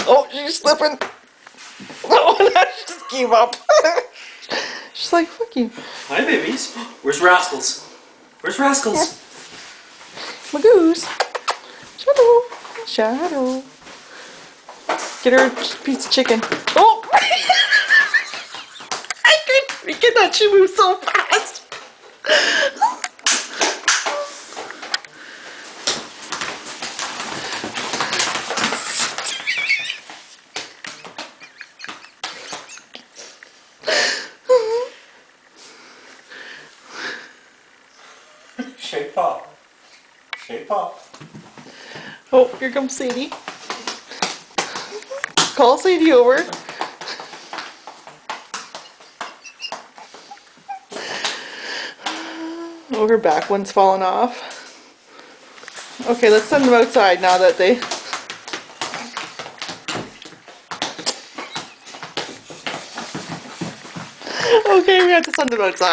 Oh, she's slipping. Oh, now she just gave up. She's like, fuck you. Hi, babies. Where's Rascals? Where's Rascals? My goose. Shadow. Shadow. Get her a piece of chicken. Oh! I couldn't freaking that she moved so fast. Shake Pop. Shake Pop. Oh, here comes Sadie. Call Sadie over. Oh, her back one's fallen off. Okay, let's send them outside now that they... Okay, we have to send them outside.